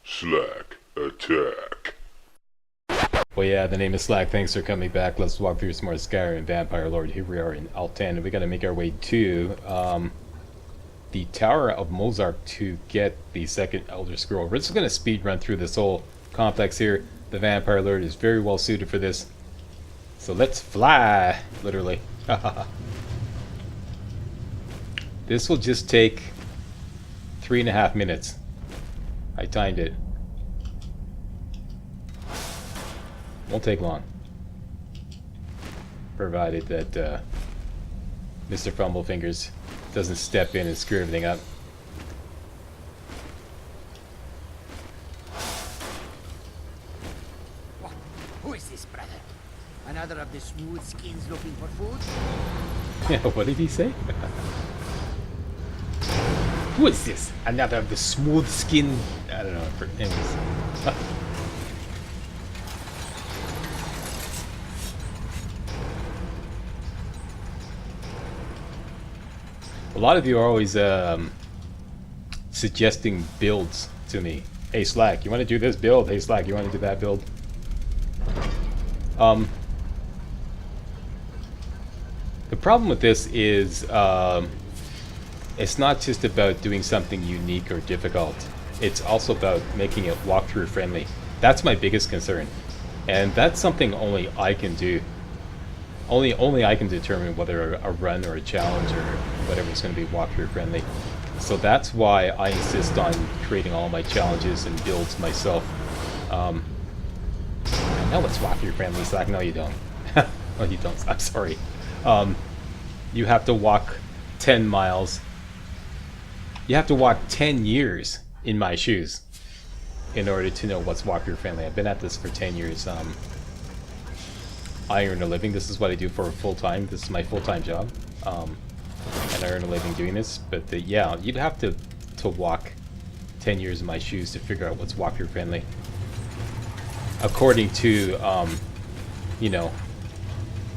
MajorSlackAttack. Well, yeah, the name is Slack. Thanks for coming back. Let's walk through some more Skyrim Vampire Lord. Here we are in Alftand, and we gotta make our way to the Tower of Mozark to get the second Elder Scroll. We're just gonna speed run through this whole complex here. The Vampire Lord is very well suited for this. So let's fly, literally. This will just take 3.5 minutes. I timed it. Won't take long. Provided that Mr. Fumblepfingers doesn't step in and screw everything up. Who is this, brother? Another of the smooth skins looking for food? Yeah, what did he say? Who is this? Another of the smooth skin... I don't know. Anyways. A lot of you are always suggesting builds to me. Hey Slack, you want to do this build? Hey Slack, you want to do that build? The problem with this is it's not just about doing something unique or difficult. It's also about making it walkthrough friendly. That's my biggest concern, and that's something only I can do. Only I can determine whether a run or a challenge or whatever is going to be walkthrough friendly. So that's why I insist on creating all my challenges and builds myself. I know it's walkthrough friendly, Slack. No, you don't. No, you don't. I'm sorry. You have to walk 10 miles. You have to walk 10 years in my shoes in order to know what's walkthrough friendly. I've been at this for 10 years. I earn a living. This is what I do for full-time. This is my full-time job. And I earn a living doing this. But yeah, you'd have to walk 10 years in my shoes to figure out what's walkthrough friendly. According to, you know,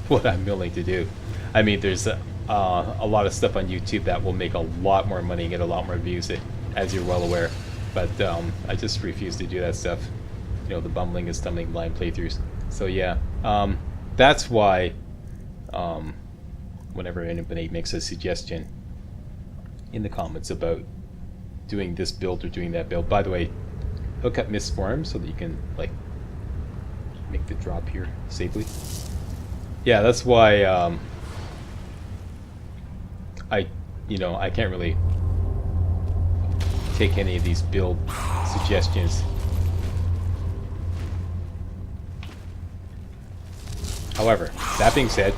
what I'm willing to do. I mean, there's a lot of stuff on YouTube that will make a lot more money and get a lot more views, as you're well aware. But I just refuse to do that stuff. You know, the bumbling and stumbling blind playthroughs. So yeah, that's why whenever anybody makes a suggestion in the comments about doing this build or doing that build, by the way, hook up Mistform so that you can like make the drop here safely. Yeah, that's why I can't really take any of these build suggestions. However, that being said,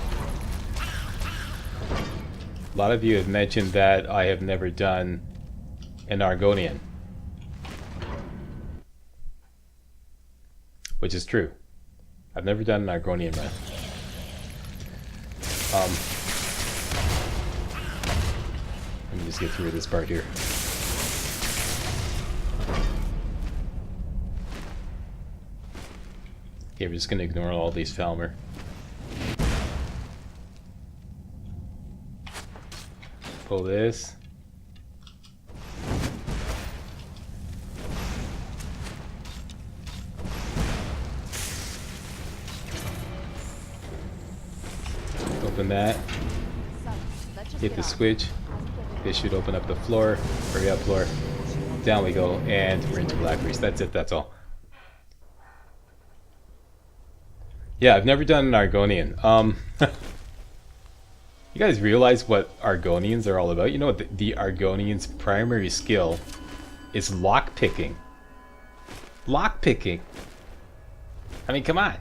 a lot of you have mentioned that I have never done an Argonian, which is true. I've never done an Argonian run. Let me just get through this part here. Okay, we're just going to ignore all these Falmer. Pull this. Open that. Hit the switch. This should open up the floor. Hurry up, floor. Down we go, and we're into Black Priest. That's it, that's all. Yeah, I've never done an Argonian. You guys realize what Argonians are all about? You know what the Argonian's primary skill is lockpicking. Lockpicking. I mean, come on.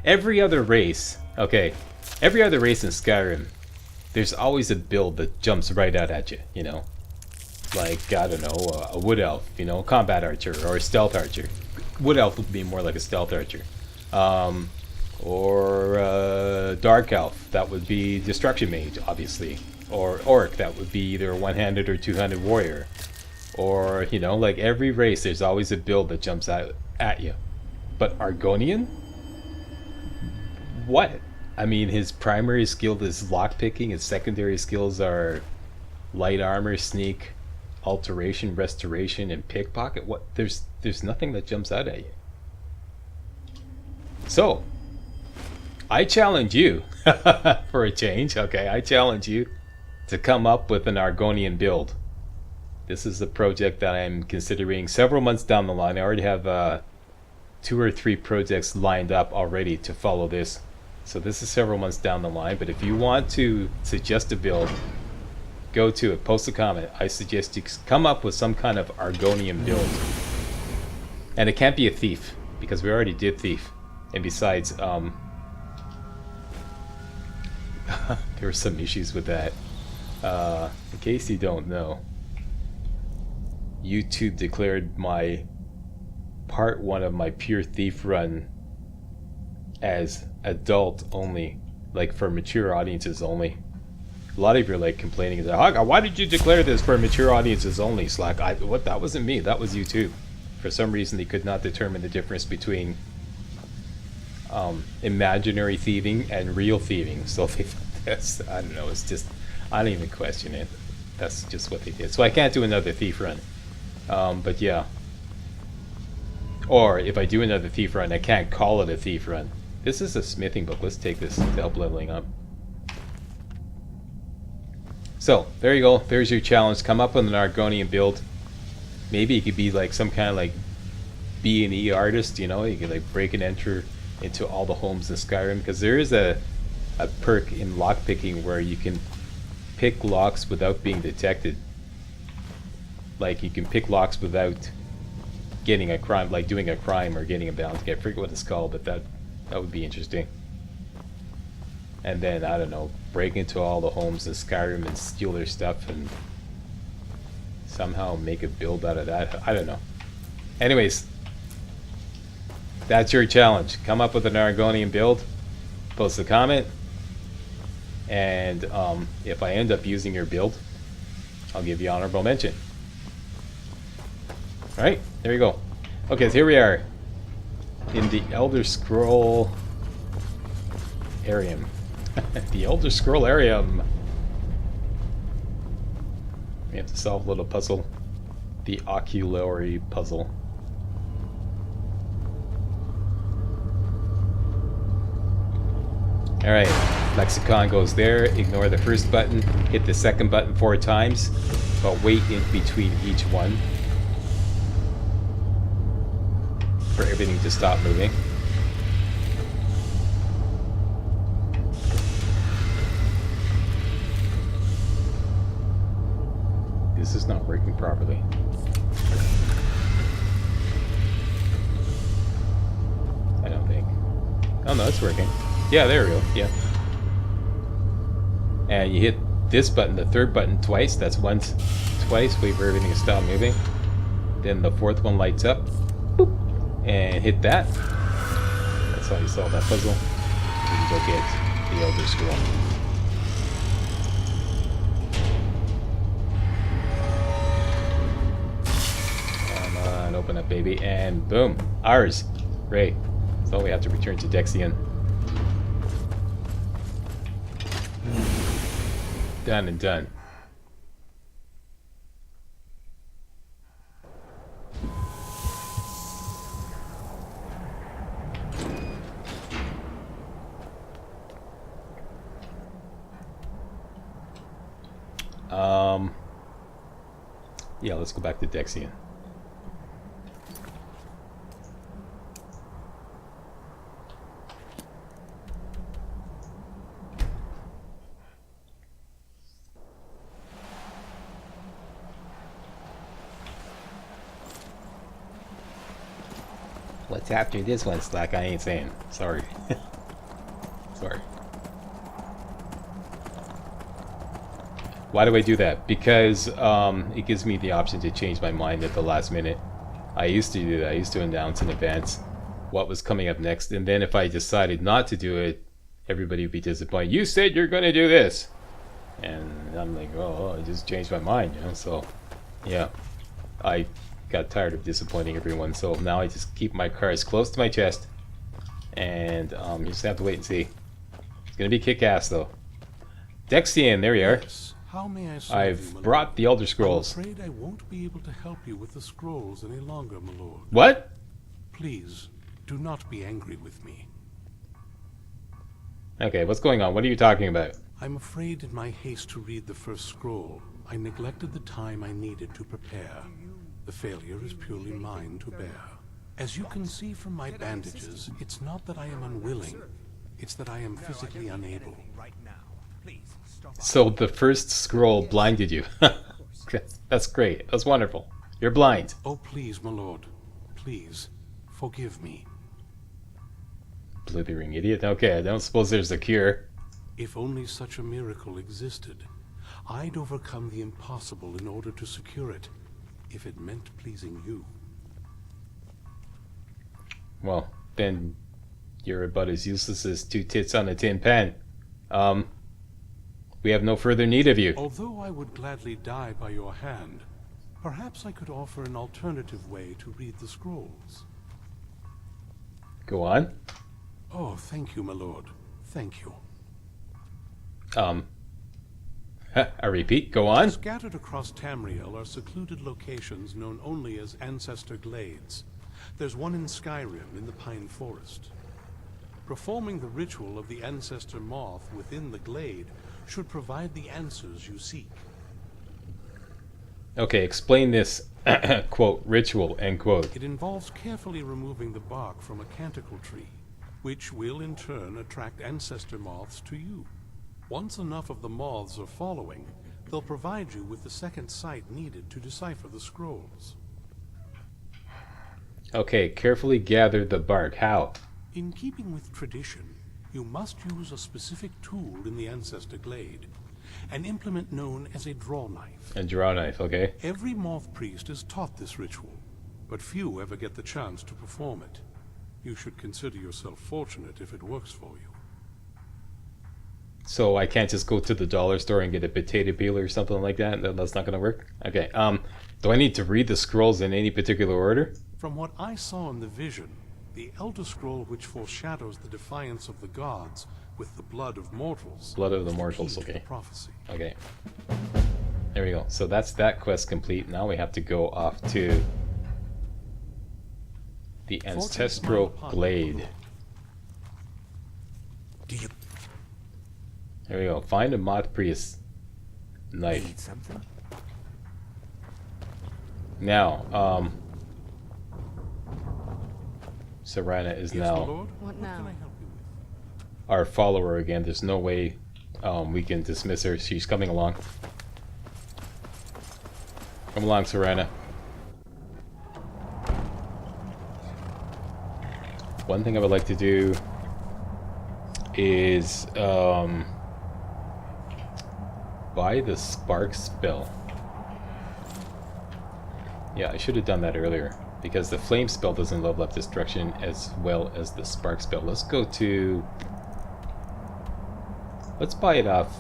Every other race, okay, every other race in Skyrim, there's always a build that jumps right out at you, you know? Like, I don't know, a Wood Elf, you know, combat archer, or a stealth archer. Wood Elf would be more like a stealth archer. Or Dark Elf, that would be Destruction Mage, obviously. Or Orc, that would be either a one-handed or two-handed warrior. Or, you know, like every race, there's always a build that jumps out at you. But Argonian? What? I mean, his primary skill is lockpicking, his secondary skills are light armor, sneak, alteration, restoration, and pickpocket. What? There's nothing that jumps out at you. So, I challenge you, for a change, okay, I challenge you to come up with an Argonian build. This is a project that I'm considering several months down the line. I already have 2 or 3 projects lined up already to follow this. So this is several months down the line, but if you want to suggest a build, go to it, post a comment. I suggest you come up with some kind of Argonian build. And it can't be a thief, because we already did thief. And besides, there were some issues with that. In case you don't know, YouTube declared my part 1 of my pure thief run as adult only, like for mature audiences only. A lot of you are like complaining, why did you declare this for mature audiences only, Slack? What? That wasn't me, that was YouTube. For some reason they could not determine the difference between imaginary thieving and real thieving. So they, I don't know, it's just, I don't even question it. That's just what they did. So I can't do another thief run. But yeah. Or if I do another thief run, I can't call it a thief run. This is a smithing book. Let's take this to help leveling up. So, there you go. There's your challenge. Come up with an Argonian build. Maybe you could be like some kind of like B&E artist, you know? You could like break and enter into all the homes in Skyrim. Because there is a perk in lockpicking where you can pick locks without being detected. Like you can pick locks without getting a crime, like doing a crime or getting a bounty. I forget what it's called, but that would be interesting. And then, I don't know, break into all the homes in Skyrim and steal their stuff and somehow make a build out of that. I don't know. Anyways, that's your challenge. Come up with an Argonian build, post a comment, and if I end up using your build, I'll give you honorable mention. Alright, there you go. Okay, so here we are in the Elder Scroll Arium. The Elder Scroll Arium. We have to solve a little puzzle. The Oculory puzzle. Alright, lexicon goes there. Ignore the first button. Hit the second button 4 times, but wait in between each one for everything to stop moving. This is not working properly. I don't think. Oh no, it's working. Yeah, there we go. Yeah. And you hit this button, the third button, twice. That's once, twice. Wait for everything to stop moving. Then the fourth one lights up. Boop. And hit that. That's how you solve that puzzle. You can go get the Elder Scroll. Come on, open up, baby. And boom. Ours. Great. So we have to return to Dexian. Done and done. Yeah, let's go back to Dexian. What's after this one, Slack? I ain't saying. Sorry. Sorry. Why do I do that? Because it gives me the option to change my mind at the last minute. I used to do that. I used to announce in advance what was coming up next. And then if I decided not to do it, everybody would be disappointed. You said you're going to do this. And I'm like, oh, I just changed my mind, you know? So, yeah. I got tired of disappointing everyone. So now I just keep my cards close to my chest. And you just have to wait and see. It's going to be kick-ass, though. Dexian, there you are. Yes. How may I serve you, I've my brought lord? the Elder Scrolls. I'm afraid I won't be able to help you with the scrolls any longer, my lord. What? Please, do not be angry with me. Okay, what's going on? What are you talking about? I'm afraid in my haste to read the first scroll, I neglected the time I needed to prepare. The failure is purely mine to bear. As you can see from my bandages, it's not that I am unwilling, it's that I am physically unable. So the first scroll blinded you. That's great. That's wonderful. You're blind. Oh, please, my lord. Please, forgive me. Blithering idiot. Okay, I don't suppose there's a cure. If only such a miracle existed, I'd overcome the impossible in order to secure it, if it meant pleasing you. Well, then you're about as useless as two tits on a tin pan. We have no further need of you. Although I would gladly die by your hand, perhaps I could offer an alternative way to read the scrolls. Go on. Oh, thank you, my lord. Thank you. I repeat, go on. Scattered across Tamriel are secluded locations known only as Ancestor Glades. There's one in Skyrim in the Pine Forest. Performing the ritual of the Ancestor Moth within the Glade should provide the answers you seek. Okay, explain this, quote, ritual, end quote. It involves carefully removing the bark from a canticle tree, which will in turn attract ancestor moths to you. Once enough of the moths are following, they'll provide you with the second sight needed to decipher the scrolls. Okay, carefully gather the bark. How? In keeping with tradition, you must use a specific tool in the Ancestor Glade, an implement known as a draw knife. A draw knife, okay. Every moth priest is taught this ritual, but few ever get the chance to perform it. You should consider yourself fortunate if it works for you. So I can't just go to the dollar store and get a potato peeler or something like that? That's not going to work? Okay, do I need to read the scrolls in any particular order? From what I saw in the vision, the Elder Scroll which foreshadows the defiance of the gods with the blood of mortals. Blood of the is mortals, key to the okay. prophecy. Okay. There we go. So that's that quest complete. Now we have to go off to the Ancestral Glade. Do you There we go. Find a Moth priest knife. need something? Now, Serana is Yes, my now lord? What Can now? I help you with? our follower again. There's no way we can dismiss her. She's coming along. Come along, Serana. One thing I would like to do is buy the spark spell. Yeah, I should have done that earlier because the flame spell doesn't level up destruction as well as the spark spell. Let's go to... Let's buy it off.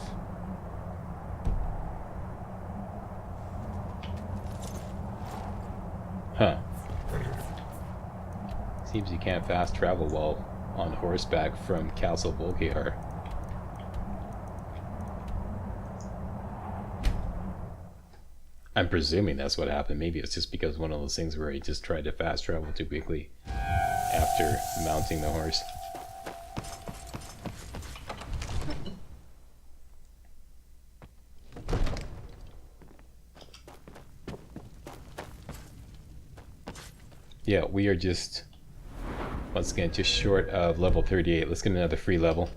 Huh. Seems you can't fast travel while on horseback from Castle Volkihar. I'm presuming that's what happened. Maybe it's just because one of those things where he just tried to fast travel too quickly after mounting the horse. Yeah, we are just, once again, just short of level 38. Let's get another free level.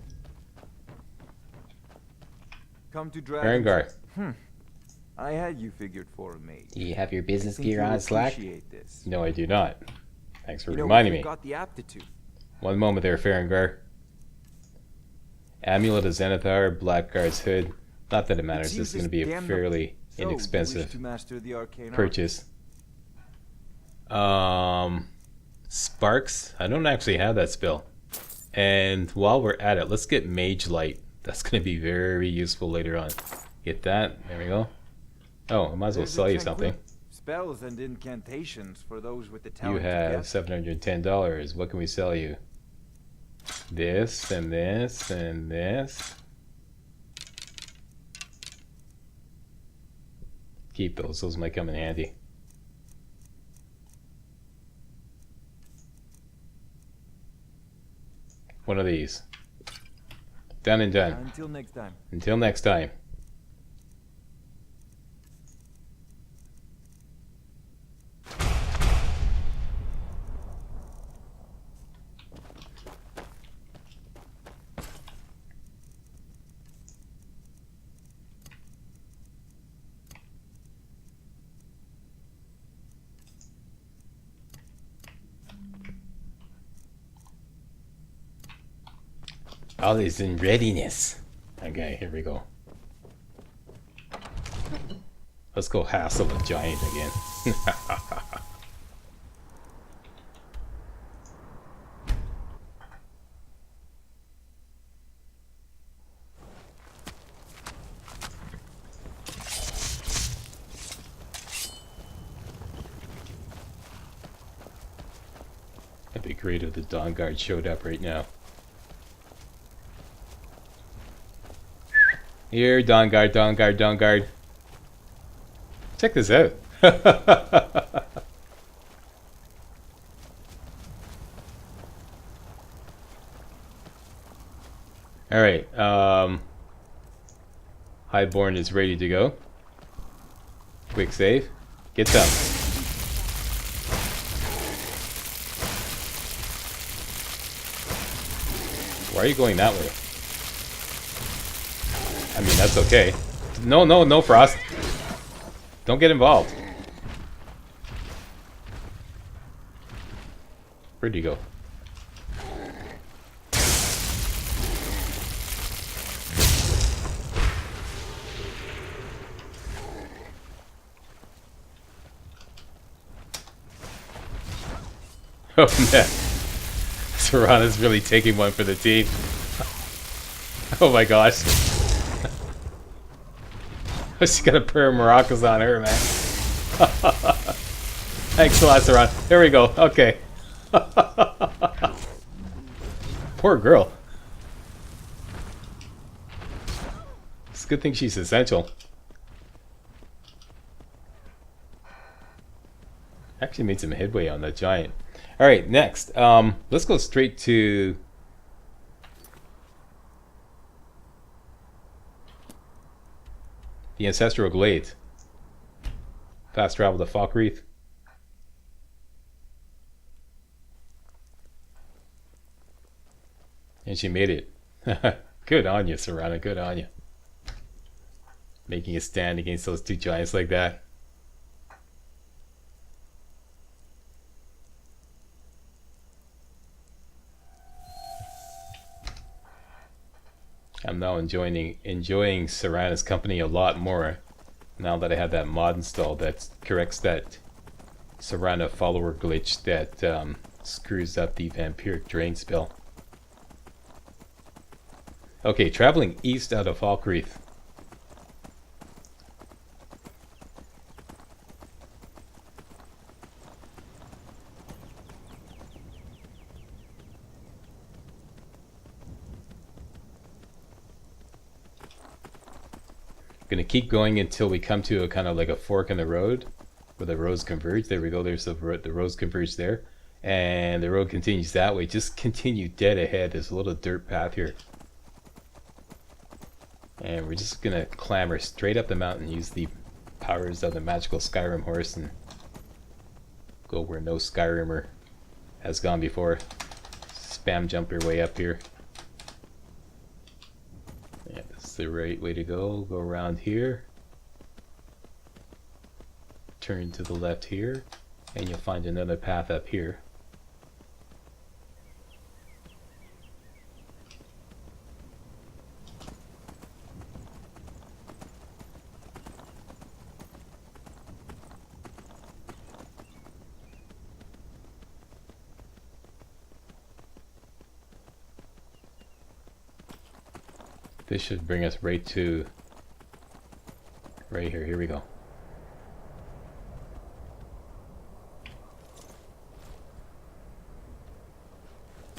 Come to Dragon. Berengar, I had you figured for a mate. do you have your business Think gear you'll on slack? appreciate this. No, I do not. Thanks for You know, reminding you've me. got the aptitude. One moment there, Berengar. Amulet of Zenithar, Blackguard's Hood. Not that it matters, It's this is going to be a damned fairly So, you wish inexpensive to master the arcane art? purchase. Sparks? I don't actually have that spell. And while we're at it, let's get Mage Light. That's going to be very useful later on. Get that. There we go. Oh, I might as well There's sell a you tranquil- something. Spells and incantations for those with the You talent. to have get. $710. What can we sell you? This and this and this. Keep those. Those might come in handy. One of these. Done and done. Until next time. Until next time. All is in readiness. Okay, here we go. Let's go hassle the giant again. It'd be great if the Dawnguard showed up right now. Here, Dawnguard, Dawnguard, Dawnguard. Check this out. Alright, Highborn is ready to go. Quick save. Get some. Why are you going that way? I mean, that's okay. No, no, no, Frost. Don't get involved. Where'd you go? Oh man. Serana's really taking one for the team. Oh my gosh. She's got a pair of maracas on her, man. Thanks a lot, Serana. There we go. Okay. Poor girl. It's a good thing she's essential. Actually made some headway on that giant. Alright, next. Let's go straight to... the Ancestral Glade. Fast travel to Falkreath. And she made it. Good on you, Serana. Good on you. Making a stand against those two giants like that. I'm now enjoying Serana's company a lot more now that I have that mod installed that corrects that Serana follower glitch that screws up the vampiric drain spell. Okay, traveling east out of Falkreath. Gonna keep going until we come to a kind of like a fork in the road where the roads converge. There we go. There's the roads converge there, and the road continues that way. Just continue dead ahead. There's a little dirt path here, and we're just gonna clamber straight up the mountain. Use the powers of the magical Skyrim horse and go where no Skyrimer has gone before. Spam jump your way up here. Yeah, that's the right way to go. Go around here. Turn to the left here. And you'll find another path up here. This should bring us right to right here. Here we go.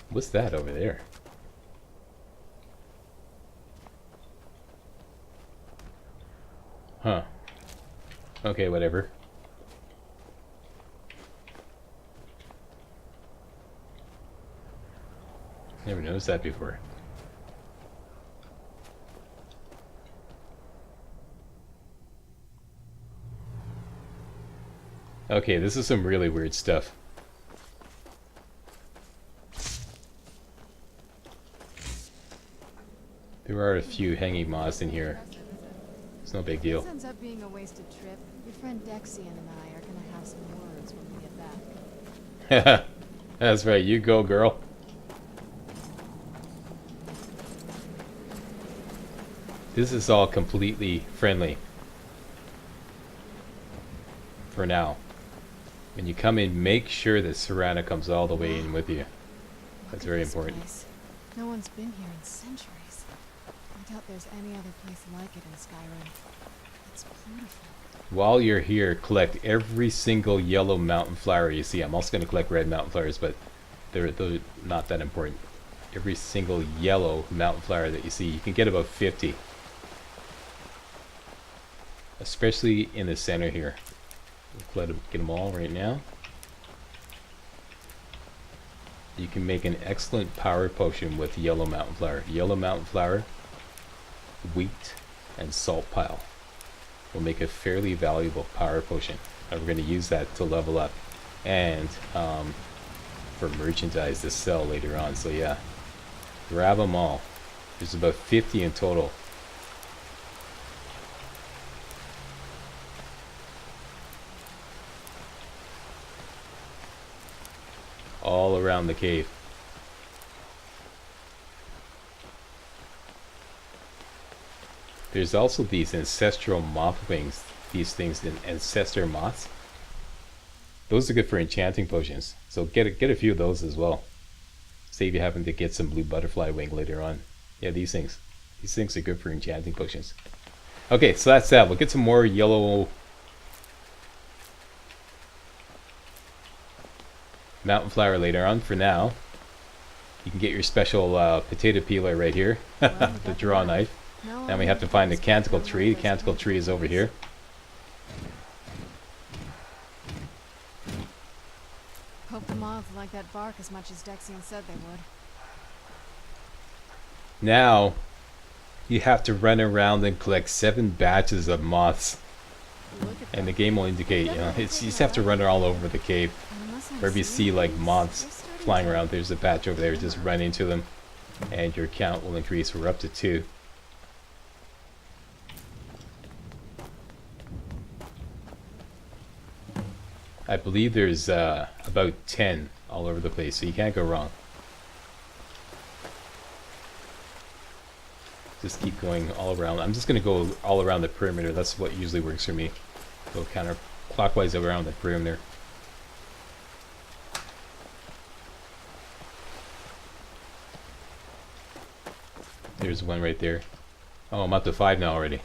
What's that over there? Huh. Okay, whatever. Never noticed that before. Okay, this is some really weird stuff. There are a few hanging moths in here. It's no big deal. This ends up being a wasted trip. Your friend Dexian and I are gonna have some words when we get back. That's right, you go, girl. This is all completely friendly. For now. When you come in, make sure that Serana comes all the way in with you. That's very important. Place. No one's been here in centuries. I doubt there's any other place like it in Skyrim. It's beautiful. While you're here, collect every single yellow mountain flower you see. I'm also going to collect red mountain flowers, but those are not that important. Every single yellow mountain flower that you see, you can get about 50. Especially in the center here. We'll get them all right now. You can make an excellent power potion with yellow mountain flower. Yellow mountain flower, wheat, and salt pile will make a fairly valuable power potion. And we're going to use that to level up and for merchandise to sell later on. So yeah, grab them all. There's about 50 in total. All around the cave. There's also these ancestral moth wings, these things in ancestor moths. Those are good for enchanting potions, so get a few of those as well. Save you having to get some blue butterfly wing later on. Yeah, these things are good for enchanting potions. Okay, so that's that. We'll get some more yellow mountain flower later on. For now, you can get your special potato peeler right here, the draw knife. Then we have to find the canticle tree. The canticle tree is over here. Hope the moths like that bark as much as Dexian said they would. Now, you have to run around and collect 7 batches of moths. And the game will indicate, you know, you just have to run all over the cave. Wherever you see like moths flying around, there's a patch over there. Just run into them, and your count will increase. We're up to 2. I believe there's about 10 all over the place, so you can't go wrong. Just keep going all around. I'm just going to go all around the perimeter. That's what usually works for me. Go counterclockwise around the perimeter. There's one right there. Oh, I'm up to 5 now already.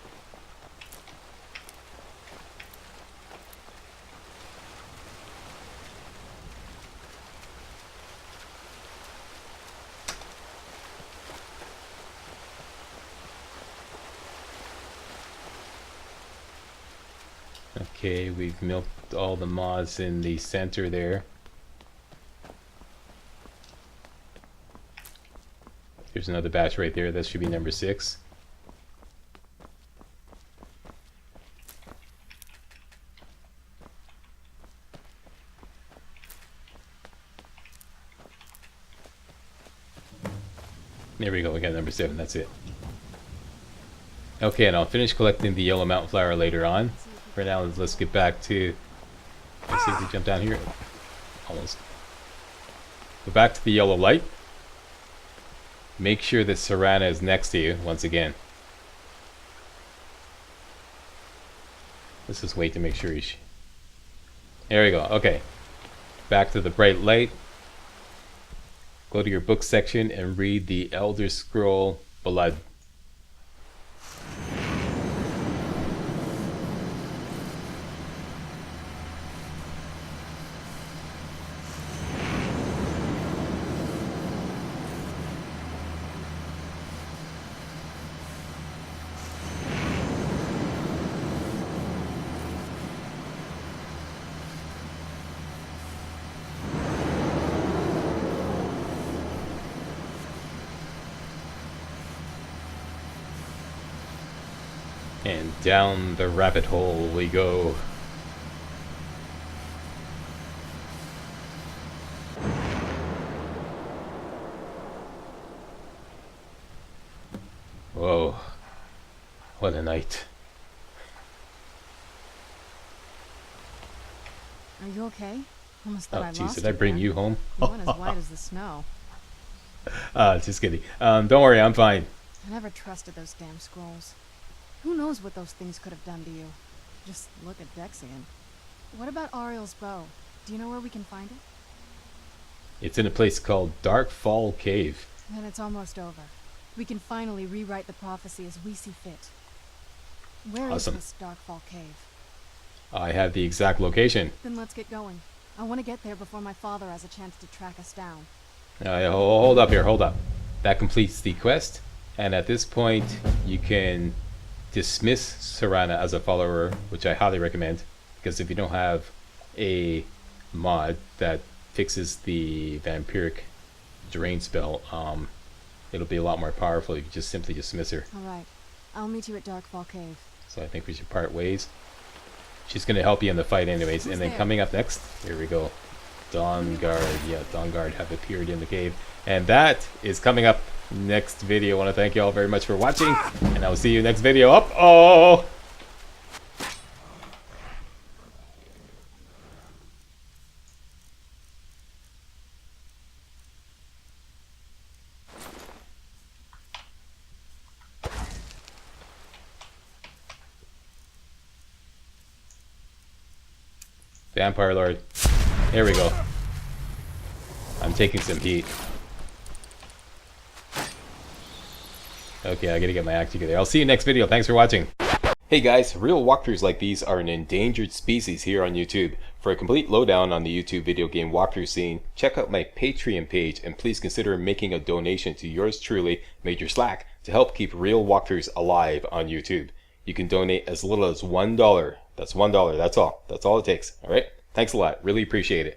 Okay, we've milked all the moths in the center there. There's another batch right there. That should be number 6. There we go. We got number 7. That's it. Okay, and I'll finish collecting the yellow mountain flower later on. For now, let's get back to... Let's see if we jump down here. Almost. Go back to the yellow light. Make sure that Serana is next to you once again. Let's just wait to make sure he's... There we go. Okay. Back to the bright light. Go to your book section and read the Elder Scroll Blood. And down the rabbit hole we go. Whoa. What a night. Are you okay? Almost thought Oh, I lost jeez, did I bring there. you home? You went as white as the snow. Just kidding. Don't worry, I'm fine. I never trusted those damn scrolls. Who knows what those things could have done to you? Just look at Dexian. What about Ariel's bow? Do you know where we can find it? It's in a place called Darkfall Cave. Then it's almost over. We can finally rewrite the prophecy as we see fit. Where is Awesome. this Darkfall Cave? I have the exact location. Then let's get going. I want to get there before my father has a chance to track us down. Hold up here, hold up. That completes the quest, and at this point you can dismiss Serana as a follower, which I highly recommend, because if you don't have a mod that fixes the vampiric drain spell, it'll be a lot more powerful if you just simply dismiss her. Alright, I'll meet you at Darkfall Cave. So I think we should part ways. She's going to help you in the fight anyways. Who's And then there? coming up next, here we go. Dawnguard. Yeah, Dawnguard have appeared in the cave. And that is coming up next video. I want to thank you all very much for watching. And I will see you next video. Oh! Vampire Lord. There we go. I'm taking some heat. Okay, I gotta get my act together. I'll see you next video. Thanks for watching. Hey guys, real walkthroughs like these are an endangered species here on YouTube. For a complete lowdown on the YouTube video game walkthrough scene, check out my Patreon page and please consider making a donation to yours truly, Major Slack, to help keep real walkthroughs alive on YouTube. You can donate as little as $1. That's $1, that's all. That's all it takes, alright? Thanks a lot, really appreciate it.